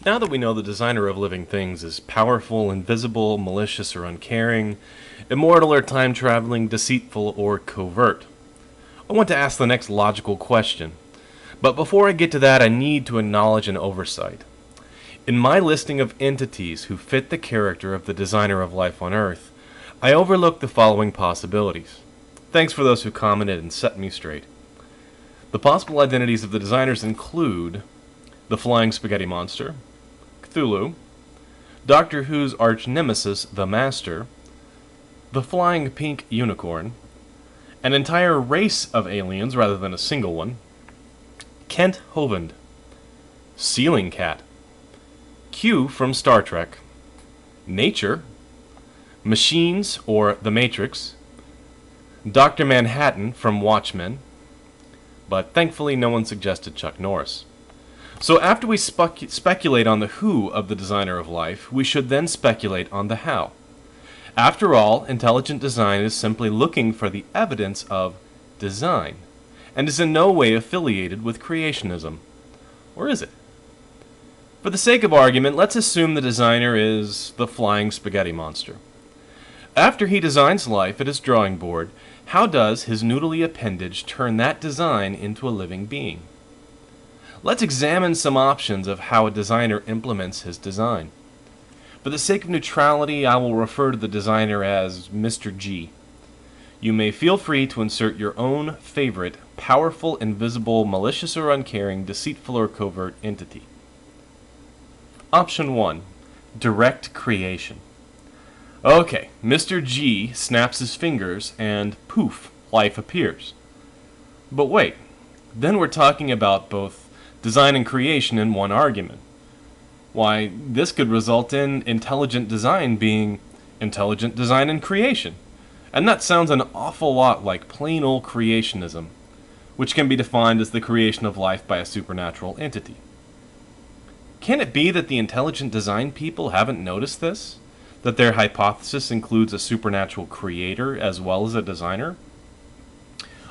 Now that we know the designer of living things is powerful, invisible, malicious, or uncaring, immortal or time-traveling, deceitful, or covert, I want to ask the next logical question. But before I get to that, I need to acknowledge an oversight. In my listing of entities who fit the character of the designer of life on Earth, I overlooked the following possibilities. Thanks for those who commented and set me straight. The possible identities of the designers include the Flying Spaghetti Monster, Cthulhu, Doctor Who's arch-nemesis, the Master, the Flying Pink Unicorn, an entire race of aliens rather than a single one, Kent Hovind, Ceiling Cat, Q from Star Trek, Nature, Machines or The Matrix, Dr. Manhattan from Watchmen, but thankfully no one suggested Chuck Norris. So after we speculate on the who of the designer of life, we should then speculate on the how. After all, intelligent design is simply looking for the evidence of design, and is in no way affiliated with creationism. Or is it? For the sake of argument, let's assume the designer is the Flying Spaghetti Monster. After he designs life at his drawing board, how does his noodly appendage turn that design into a living being? Let's examine some options of how a designer implements his design. For the sake of neutrality, I will refer to the designer as Mr. G. You may feel free to insert your own favorite, powerful, invisible, malicious or uncaring, deceitful or covert entity. Option 1. Direct creation. Okay, Mr. G snaps his fingers and poof, life appears. But wait, then we're talking about both design and creation in one argument. Why, this could result in intelligent design being intelligent design and creation. And that sounds an awful lot like plain old creationism, which can be defined as the creation of life by a supernatural entity. Can it be that the intelligent design people haven't noticed this? That their hypothesis includes a supernatural creator as well as a designer?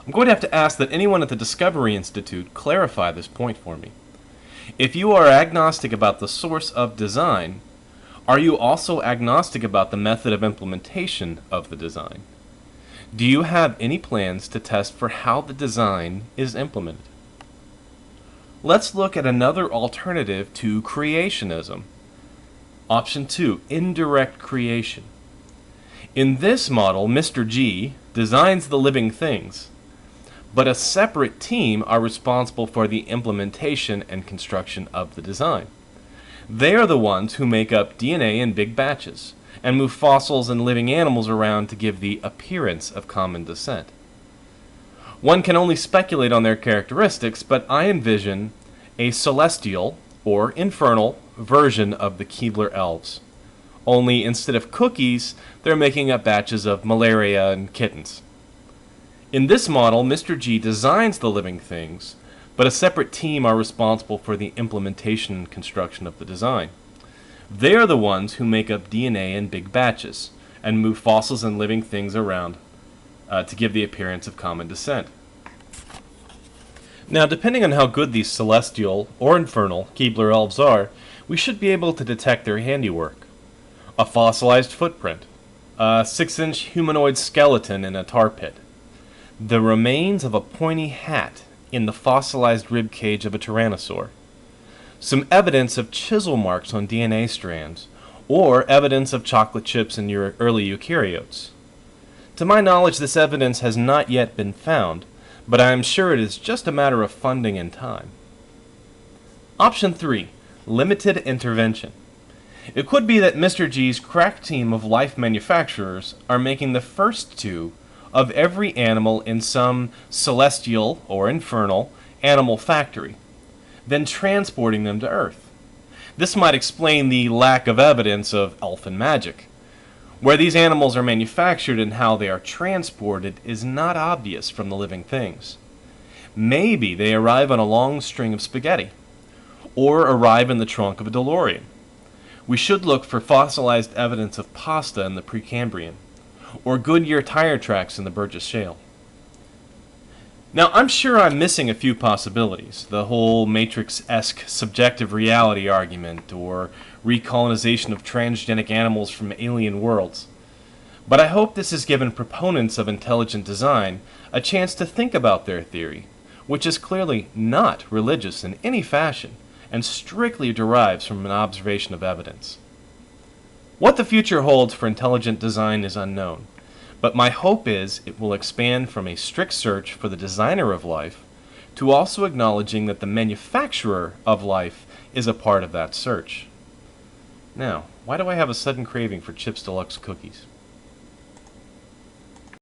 I'm going to have to ask that anyone at the Discovery Institute clarify this point for me. If you are agnostic about the source of design, are you also agnostic about the method of implementation of the design? Do you have any plans to test for how the design is implemented? Let's look at another alternative to creationism. Option 2, indirect creation. In this model, Mr. G designs the living things, but a separate team are responsible for the implementation and construction of the design. They are the ones who make up DNA in big batches and move fossils and living animals around to give the appearance of common descent. One can only speculate on their characteristics, but I envision a celestial or infernal version of the Keebler elves. Only instead of cookies, they're making up batches of malaria and kittens. In this model, Mr. G designs the living things, but a separate team are responsible for the implementation and construction of the design. They are the ones who make up DNA in big batches and move fossils and living things around to give the appearance of common descent. Now, depending on how good these celestial or infernal Keebler elves are, we should be able to detect their handiwork. A fossilized footprint, a 6-inch humanoid skeleton in a tar pit, the remains of a pointy hat in the fossilized rib cage of a tyrannosaur, some evidence of chisel marks on DNA strands, or evidence of chocolate chips in your early eukaryotes. To my knowledge, this evidence has not yet been found, but I am sure it is just a matter of funding and time. Option 3. Limited intervention. It could be that Mr. G's crack team of life manufacturers are making the first two of every animal in some celestial or infernal animal factory, then transporting them to Earth. This might explain the lack of evidence of elfin magic. Where these animals are manufactured and how they are transported is not obvious from the living things. Maybe they arrive on a long string of spaghetti, or arrive in the trunk of a DeLorean. We should look for fossilized evidence of pasta in the Precambrian, or Goodyear tire tracks in the Burgess Shale. Now, I'm sure I'm missing a few possibilities. The whole Matrix-esque subjective reality argument, or recolonization of transgenic animals from alien worlds. But I hope this has given proponents of intelligent design a chance to think about their theory, which is clearly not religious in any fashion and strictly derives from an observation of evidence. What the future holds for intelligent design is unknown, but my hope is it will expand from a strict search for the designer of life to also acknowledging that the manufacturer of life is a part of that search. Now, why do I have a sudden craving for Chips Deluxe cookies?